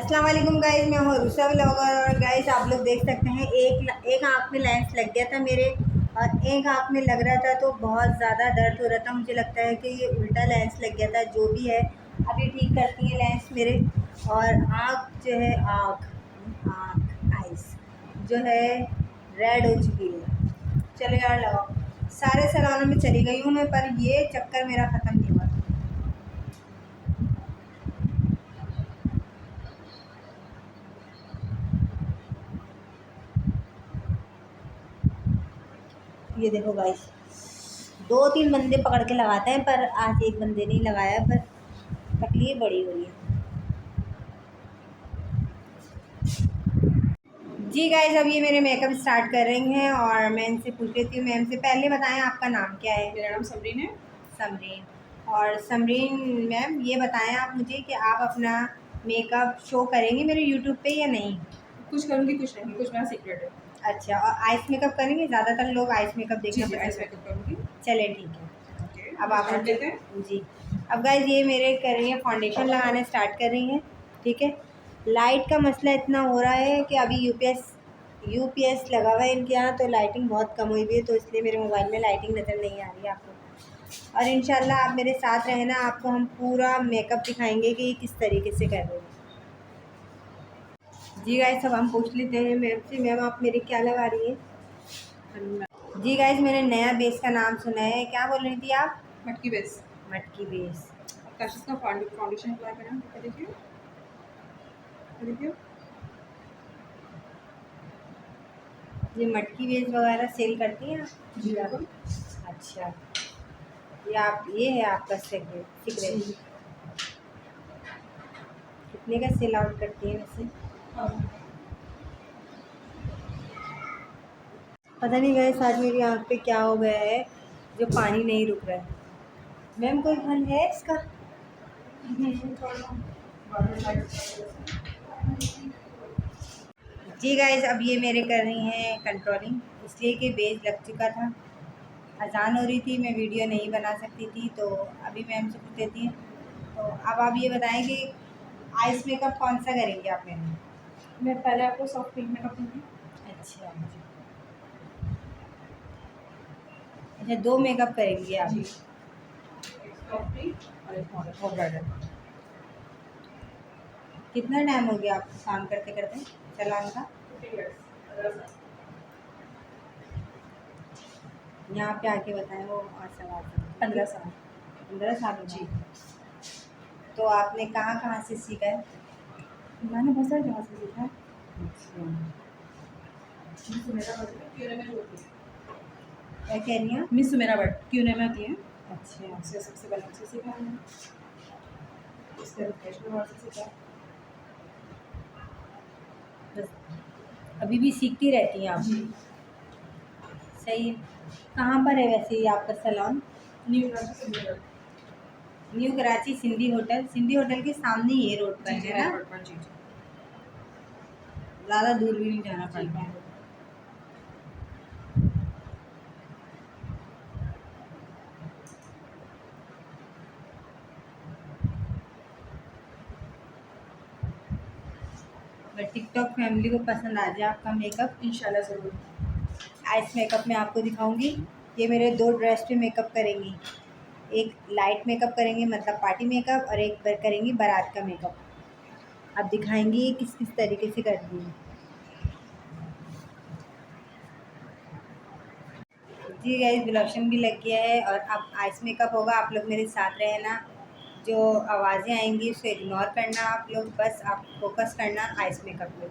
अस्सलाम वालेकुम गाइस, मैं हूँ रुसा व्लॉगर। और गाइस आप लोग देख सकते हैं एक आँख में लेंस लग गया था मेरे, और एक आँख में लग रहा था तो बहुत ज़्यादा दर्द हो रहा था। मुझे लगता है कि ये उल्टा लेंस लग गया था। जो भी है अभी ठीक करती है लेंस मेरे। और आँख जो है आँख आइस जो है रेड हो चुकी है। चलो यार लगाओ। सारे सैलूनों में चली गई हूँ मैं, पर ये चक्कर मेरा ख़त्म नहीं हुआ। ये देखो गाइस, 2-3 बंदे पकड़ के लगाते हैं, पर आज एक बंदे नहीं लगाया, पर तकलीफ बड़ी हो रही है। जी गाइस, अब ये मेरे मेकअप स्टार्ट कर रही हैं और मैं इनसे पूछ लेती हूँ। मैम से पहले बताएं आपका नाम क्या है? मेरा नाम समरीन है। समरीन। और समरीन मैम, ये बताएं आप मुझे कि आप अपना मेकअप शो करेंगी मेरे यूट्यूब पे या नहीं? कुछ करूँगी कुछ नहीं, कुछ मेरा सीक्रेट है। अच्छा, और आइस मेकअप करेंगे? ज़्यादातर लोग आइस मेकअप जी देखना जी, आइस पसंद मेकअप करते करूँगी। हैं। चले ठीक है। ओके, अब आप स्टार्ट मुझे करते हैं। जी। अब गाइस ये मेरे कर रही हैं फाउंडेशन लगाने स्टार्ट कर रही हैं। ठीक है। लाइट का मसला इतना हो रहा है कि अभी यूपीएस लगा हुआ है इनके यहाँ, तो लाइटिंग बहुत कम हुई हुई है, तो इसलिए मेरे मोबाइल में लाइटिंग नज़र नहीं आ रही है आपको। और इंशाल्लाह आप मेरे साथ रहना, आपको हम पूरा मेकअप दिखाएंगे कि किस तरीके से कर रहे हैं। जी गाइस, अब हम पूछ लेते हैं मैम से। मैम आप मेरे क्या लगा रही हैं? जी गाइस, मैंने नया बेस का नाम सुना है, क्या बोल रही थी आप? मटकी बेस। मटकी बेस। अब काशिश का फाउंडेशन अप्लाई करना है, देखिए देखिए। ये मटकी बेस वगैरह सेल करती हैं आप? जी बिल्कुल। अच्छा, ये है आपका सीक्रेट। कितने का सेल आउट करती है वैसे? पता नहीं गाइस, आज मेरी आँख पे क्या हो गया है जो पानी नहीं रुक रहा है। मैम कोई हल है इसका? जी गाइस, अब ये मेरे कर रही हैं कंट्रोलिंग, इसलिए कि बेस लग चुका था। अजान हो रही थी, मैं वीडियो नहीं बना सकती थी, तो अभी मैम से पूछ लेती हैं। तो अब आप ये बताएं कि आइस मेकअप कौन सा करेंगे आप मेरे? मैं पहले आपको सॉफ्ट पिंक मेकअप दूँगी। अच्छा अच्छा, 2 मेकअप करेंगी आप? जी, एक सॉफ्ट पिंक और एक और ब्राइडल। कितना टाइम हो गया आपको काम करते करते सैलून का? 50 इयर्स। यहाँ पे आके बताएं वो और सवाल। 15 साल। 15 साल हो जी, गए। तो आपने कहाँ कहाँ से सीखा है? मैंने बहुत सारी जगह से सीखा है। अच्छा, मिस सुमेरा भट्ट क्यूएनए में होती है। क्या कह रही हैं? मिस सुमेरा भट्ट क्यूएनए में होती है। अच्छा, उनसे सबसे पहले उनसे सीखा है मैंने। इसके रिफ्रेश में से सीखा है। बस अभी भी सीखती रहती हैं आप? जी, सही है। कहाँ पर है वैसे ये आपका सैलून? न्यू कराची से न्यू कराची सिंधी होटल के सामने ही ये रोड पर जी जी, है मेन ना? रोड पर। जी जी ज़्यादा दूर भी नहीं जाना जी। पड़ता है। अगर टिकटॉक फैमिली को पसंद आ जाए आपका मेकअप, इंशाल्लाह ज़रूर। आइस मेकअप में आपको दिखाऊंगी। ये मेरे 2 ड्रेस पे मेकअप करेंगी। एक लाइट मेकअप करेंगी, मतलब पार्टी मेकअप, और एक करेंगी बारात का मेकअप। अब दिखाएंगी किस किस तरीके से करती हैं। जी गाइस, ब्लशन भी लग गया है और अब आइस मेकअप होगा। आप लोग मेरे साथ रहना। जो आवाज़ें आएंगी उसको इग्नोर करना, आप लोग बस आप फोकस करना आइस मेकअप पे।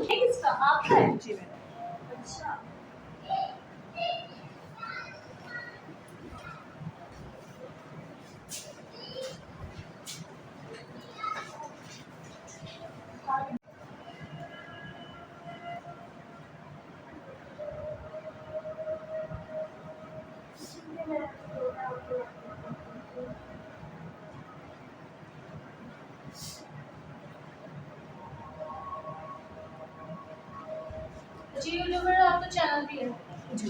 किसका आपका है? जी मेरा। अच्छा, जी यूट्यूबर आपका चैनल भी है। जी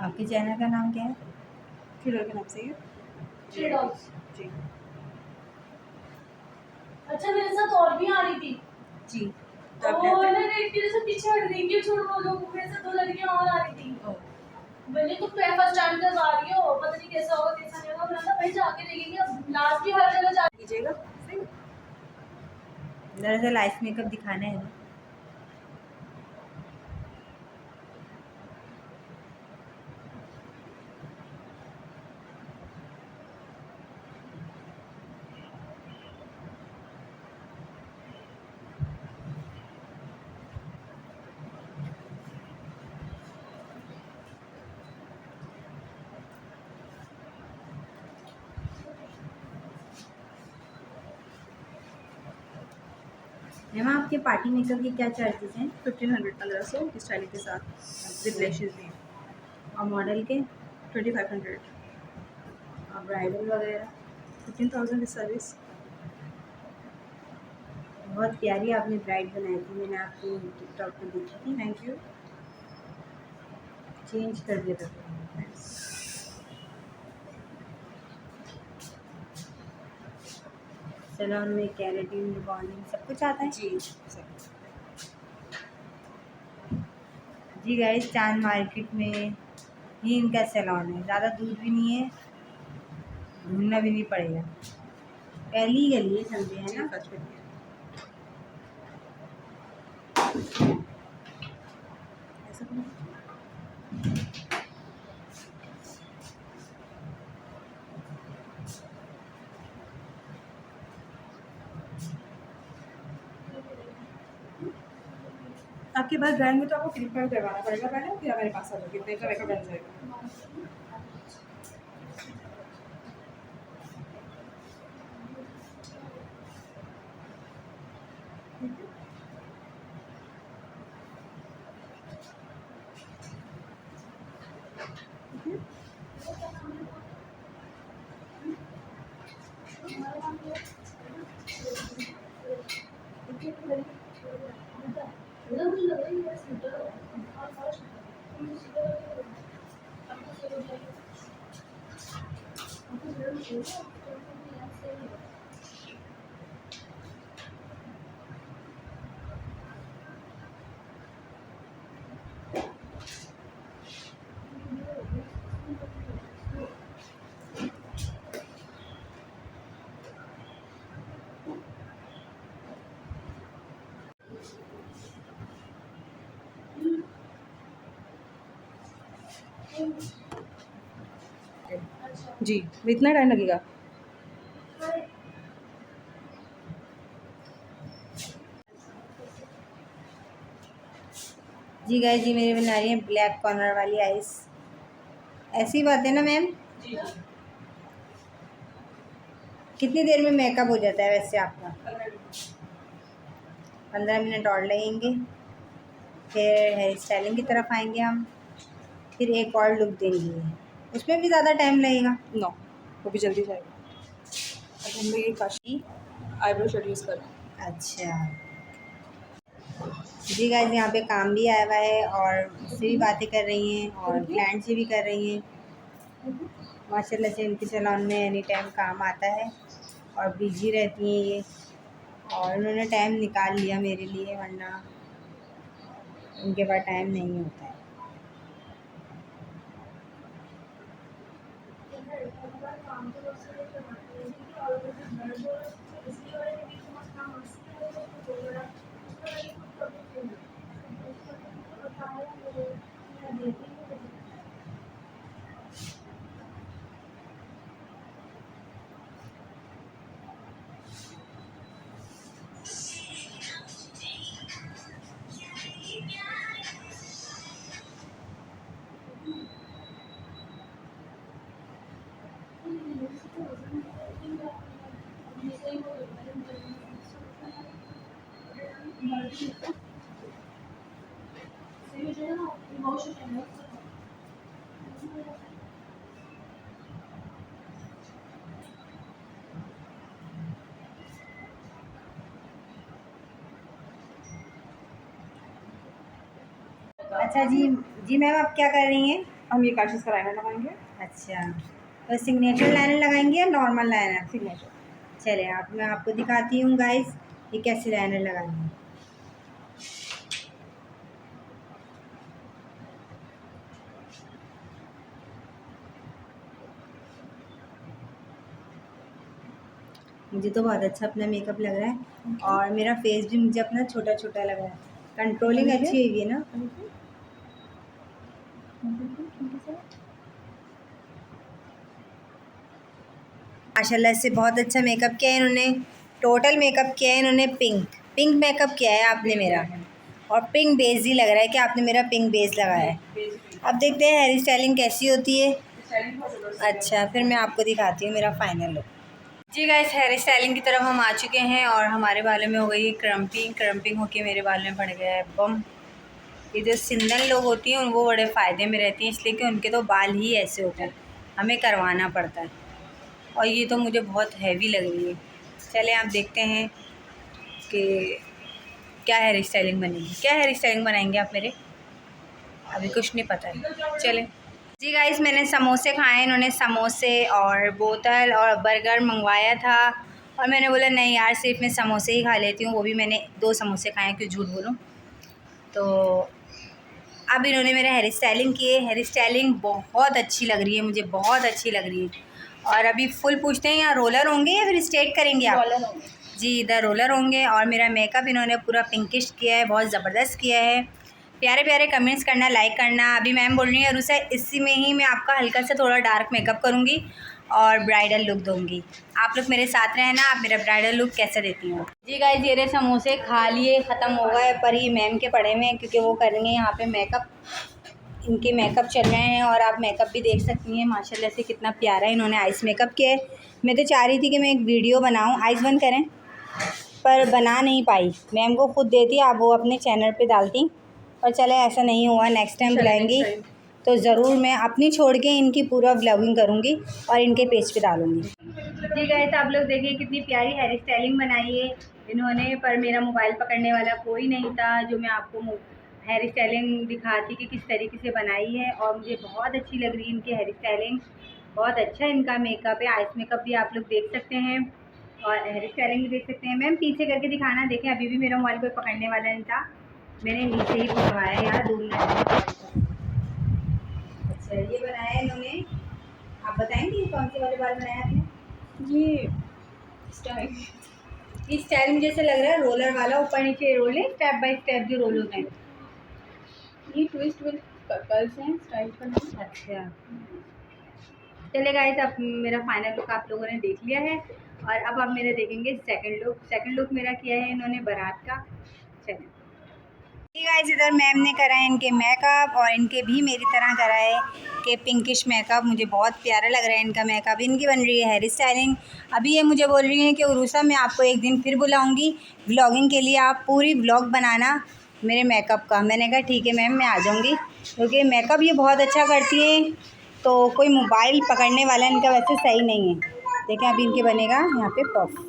आपके चैनल का नाम क्या है? थ्रिलर के नाम से ये थ्री डॉग्स। जी अच्छा मेरे साथ और भी आ रही थी। जी तो आपने मैंने देख के जैसे पीछे हट रही थी, छोड़ वो लोग, मेरे से 2 लड़कियां और आ रही थी। मैंने तुम फर्स्ट टाइम तक आ रही हो, पता नहीं कैसा होगा कैसा नहीं होगा। मैंने कहा भाई जाके देखेंगे, अब लास्ट की हर जगह जा कीजिएगा सही। दरअसल आइस मेकअप दिखाना है ना। मैम आपके पार्टी मेकअप के क्या चार्जेस हैं? 1500 1500 स्टाइलिंग के साथ विद लैशेज भी। और मॉडल के? 2500 और ब्राइडल वगैरह? 15,000 विद सर्विस। बहुत प्यारी आपने ब्राइड बनाई थी, मैंने आपको टिकटॉक पे देखी थी। Thank you. चेंज कर दिया था। सैलून में केराटिन, रिबॉन्डिंग सब कुछ आता है? जी सर। जी गाइस, चांद मार्केट में ही इनका सैलून है, ज़्यादा दूर भी नहीं है, घूमना भी नहीं पड़ेगा, पहली गली है, समझे है ना। फर्स्ट में ऐसा करो। आपके पास ड्राइंग में तो आपको क्लिप पर करवाना पड़ेगा पहले, फिर हमारे पास आ जाओगे, इतने का मेकअप बन जाएगा। जी इतना टाइम लगेगा। जी गाइस, जी मेरी बना रही है ब्लैक कॉर्नर वाली आइस। ऐसी बात है ना मैम? कितनी देर में मेकअप हो जाता है वैसे आपका? 15 मिनट और लगेंगे, फिर हेयर स्टाइलिंग की तरफ आएंगे हम, फिर एक और लुक देंगे, उसमें भी ज़्यादा टाइम लगेगा। नो वो भी जल्दी जाएगा। अब हम लोग ये काशी आईब्रो शेड यूज़ कर रहे हैं। अच्छा जी गाइस, यहाँ पे काम भी आया हुआ है और उससे भी बातें कर रही हैं और क्लाइंट से भी कर रही हैं। माशाल्लाह से इनके सैलून में एनी टाइम काम आता है और बिजी रहती हैं ये, और उन्होंने टाइम निकाल लिया मेरे लिए, वरना उनके पास टाइम नहीं होता है। अच्छा जी, जी मैम आप क्या कर रही हैं? हम ये काशिश का लाइनर लगाएंगे। अच्छा, तो सिग्नेचर लाइनर लगाएंगे या नॉर्मल लाइनर? सिग्नेचर। चले मैं आपको दिखाती हूँ गाइस ये कैसे लाइनर लगानी है। मुझे तो बहुत अच्छा अपना मेकअप लग रहा है और मेरा फेस भी मुझे अपना छोटा छोटा लग रहा है। कंट्रोलिंग अच्छी हुई है ना। माशाल्लाह से बहुत अच्छा मेकअप किया है इन्होंने। टोटल मेकअप किया है इन्होंने पिंक मेकअप किया है आपने मेरा, और पिंक बेस ही लग रहा है कि आपने मेरा पिंक बेस लगाया है। अब देखते हैं हेयर स्टाइलिंग कैसी होती है। अच्छा, फिर मैं आपको दिखाती हूँ मेरा फाइनल लुक। जी गाइस, हेयर स्टाइलिंग की तरफ हम आ चुके हैं और हमारे बालों में हो गई क्रम्पिंग होके मेरे बालों में पड़ गया है बम। ये जो सिंदन लोग होती हैं वो बड़े फ़ायदे में रहती हैं, इसलिए कि उनके तो बाल ही ऐसे होते हैं, हमें करवाना पड़ता है। और ये तो मुझे बहुत हैवी लग रही है। चले आप देखते हैं कि क्या हेयर स्टाइलिंग बनेगी। क्या हेयर स्टाइलिंग बनाएंगे आप मेरे? अभी कुछ नहीं पता है। चले जी गाइस, मैंने समोसे खाए। इन्होंने समोसे और बोतल और बर्गर मंगवाया था और मैंने बोला नहीं यार, सिर्फ मैं समोसे ही खा लेती हूँ। वो भी मैंने 2 समोसे खाए, क्यों झूठ बोलूँ। तो अब इन्होंने मेरा हेयर स्टाइलिंग किए। हेयर स्टाइलिंग बहुत अच्छी लग रही है मुझे, बहुत अच्छी लग रही है। और अभी फुल पूछते हैं यहाँ रोलर होंगे या फिर स्ट्रेट करेंगे आप? रोलर होंगे जी, इधर रोलर होंगे। और मेरा मेकअप इन्होंने पूरा पिंकिश किया है, बहुत ज़बरदस्त किया है। प्यारे प्यारे कमेंट्स करना, लाइक करना। अभी मैम बोल रही है अरुषा इसी में ही मैं आपका हल्का सा थोड़ा डार्क मेकअप करूँगी और ब्राइडल लुक दूँगी। आप लोग मेरे साथ रहना, आप मेरा ब्राइडल लुक कैसे देती हो। जी गाइस, ये रहे समोसे, खा लिए, ख़त्म हो गए, पर ये मैम के पड़े में, क्योंकि वो करेंगे यहाँ पे मेकअप। इनके मेकअप चल रहे हैं और आप मेकअप भी देख सकती हैं माशाल्लाह से कितना प्यारा इन्होंने आइस मेकअप किया है। मैं तो चाह रही थी कि मैं एक वीडियो बनाऊँ, आइस बंद करें, पर बना नहीं पाई। मैम को खुद देती, आप वो अपने चैनल पे डालती, पर चले ऐसा नहीं हुआ। नेक्स्ट टाइम बुलाएंगी तो ज़रूर मैं अपनी छोड़ के इनकी पूरा व्लॉगिंग करूँगी और इनके पेज पे डालूँगी। जी गाइस, आप लोग देखिए कितनी प्यारी हेयर स्टाइलिंग बनाई है इन्होंने, पर मेरा मोबाइल पकड़ने वाला कोई नहीं था जो मैं आपको हेयर स्टाइलिंग दिखाती कि किस तरीके से बनाई है। और मुझे बहुत अच्छी लग रही है इनकी हेयर स्टाइलिंग, बहुत अच्छा इनका मेकअप है। आइस मेकअप भी आप लोग देख सकते हैं और हेयर स्टाइलिंग भी देख सकते हैं। मैम पीछे करके दिखाना। देखें, अभी भी मेरा मोबाइल कोई पकड़ने वाला नहीं था, मैंने नीचे ही पकड़वाया यार 2 मिनट। अच्छा, ये बनाया है इन्होंने। आप बताएंगे कौन से वाले बाल बनाया आपने? ये स्टाइल इस स्टाइल में जैसे लग रहा है रोलर वाला, ऊपर नीचे रोल है, स्टेप बाय स्टेप जो रोल होते हैं। ये ट्विस्ट विद कर्ल्स हैं, स्टाइल करना। अच्छा, चले गाइस, अब मेरा फाइनल लुक आप लोगों ने देख लिया है और अब आप मेरा देखेंगे सेकंड लुक। सेकंड लुक मेरा किया है इन्होंने बारात का। चलिए गाइस, इधर मैम ने करा है इनके मेकअप और इनके भी मेरी तरह करा है कि पिंकिश मेकअप। मुझे बहुत प्यारा लग रहा है इनका मेकअप। इनकी बन रही है हेयर स्टाइलिंग। अभी ये मुझे बोल रही हैं कि उरूसा मैं आपको एक दिन फिर बुलाऊंगी व्लॉगिंग के लिए, आप पूरी व्लॉग बनाना मेरे मेकअप का। मैंने कहा ठीक है मैम, मैं आ जाऊँगी, क्योंकि मेकअप ये बहुत अच्छा करती है, तो कोई मोबाइल पकड़ने वाला इनका वैसे सही नहीं है। देखें अभी इनके बनेगा यहाँ पे पफ।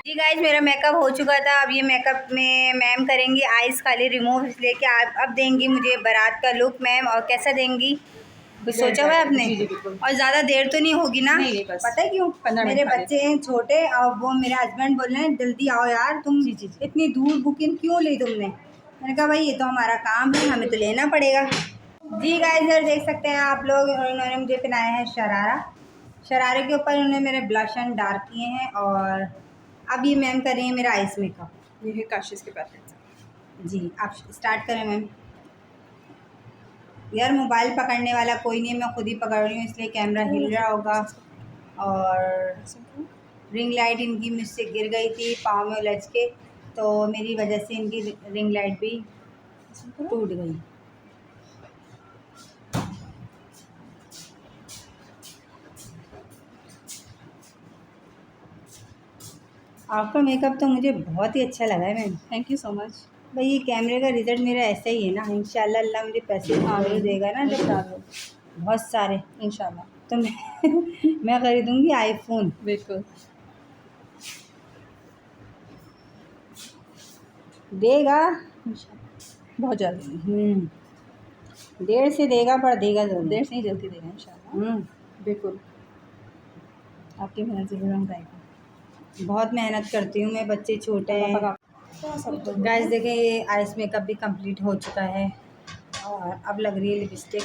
जी गाइज, मेरा मेकअप हो चुका था। अब ये मेकअप में मैम करेंगी आइज़ खाली रिमूव, इसलिए कि आप अब देंगी मुझे बारात का लुक मैम। और कैसा देंगी कुछ सोचा हुआ है आपने? जी बिल्कुल। और ज़्यादा देर तो नहीं होगी ना? नहीं, बस पता है क्यों? 15 मिनट मेरे खाली। बच्चे हैं छोटे और वो मेरे हस्बैंड बोल रहे हैं जल्दी आओ यार, तुम जी, जी, जी। इतनी दूर बुकिंग क्यों ली तुमने? मैंने कहा भाई ये तो हमारा काम है, हमें तो लेना पड़ेगा। जी गाइज, इधर देख सकते हैं आप लोग, इन्होंने मुझे पहनाया है शरारा। शरारे के ऊपर उन्होंने मेरे ब्लश एंड डार्क किए हैं और अब ये मैम कर रही हैं मेरा आइस मेकअप। ये है काशिश के पैकेट। जी, आप स्टार्ट करें मैम। यार मोबाइल पकड़ने वाला कोई नहीं है, मैं खुद ही पकड़ रही हूँ, इसलिए कैमरा हिल रहा होगा। और रिंग लाइट इनकी मुझसे गिर गई थी पाँव में उलझ के, तो मेरी वजह से इनकी रिंग लाइट भी टूट गई। आपका मेकअप तो मुझे बहुत ही अच्छा लगा है ma'am. Thank you so much. भाई ये कैमरे का रिज़ल्ट मेरा ऐसा ही है ना, इंशाल्लाह अल्लाह मुझे पैसे ज़रूर देगा ना जब बहुत सारे, इंशाल्लाह। तो मैं ख़रीदूँगी आईफ़ोन। बिल्कुल। देगा। इंशाल्लाह बहुत जल्दी। देर से देगा पर देगा जरूर। देर से ही जल्दी देगा इंशाल्लाह। बिल्कुल, आपकी मेहनत से ज़रूर आएगा। बहुत मेहनत करती हूँ मैं, बच्चे छोटे हैं। गाइस देखिए ये आइस मेकअप भी कंप्लीट हो चुका है और अब लग रही है लिपस्टिक।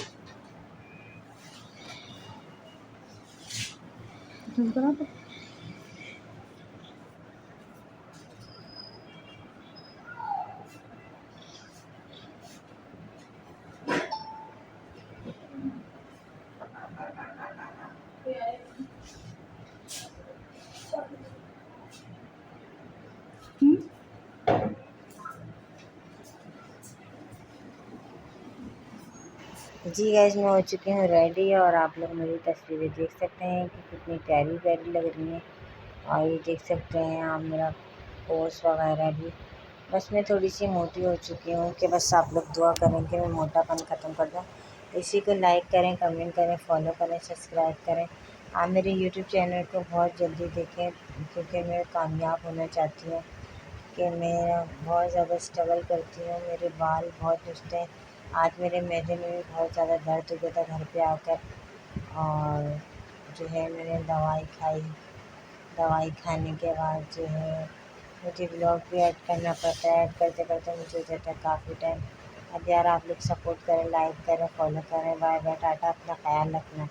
जी गाइस मैं हो चुकी हूँ रेडी और आप लोग मेरी तस्वीरें देख सकते हैं कि कितनी प्यारी प्यारी लग रही हैं। और ये देख सकते हैं आप मेरा पोज वगैरह भी। बस मैं थोड़ी सी मोटी हो चुकी हूँ कि बस आप लोग दुआ करें कि मैं मोटापन ख़त्म कर दूँ। इसी को लाइक करें, कमेंट करें, फॉलो करें, सब्सक्राइब करें। आप मेरे यूट्यूब चैनल को बहुत जल्दी देखें क्योंकि मैं कामयाब होना चाहती हूँ कि मैं बहुत ज़्यादा स्ट्रगल करती हूँ। मेरे बाल बहुत उठते हैं। आज मेरे मैदे में भी बहुत ज़्यादा दर्द हो गया था घर पे आकर, और जो है मैंने दवाई खाई। दवाई खाने के बाद जो है मुझे ब्लॉग भी ऐड करना पड़ता है। ऐड करते करते मुझे हो जाता है काफ़ी टाइम। अब यार आप लोग सपोर्ट करें, लाइक करें, फॉलो करें। बाय बाय, टाटा, अपना ख्याल रखना।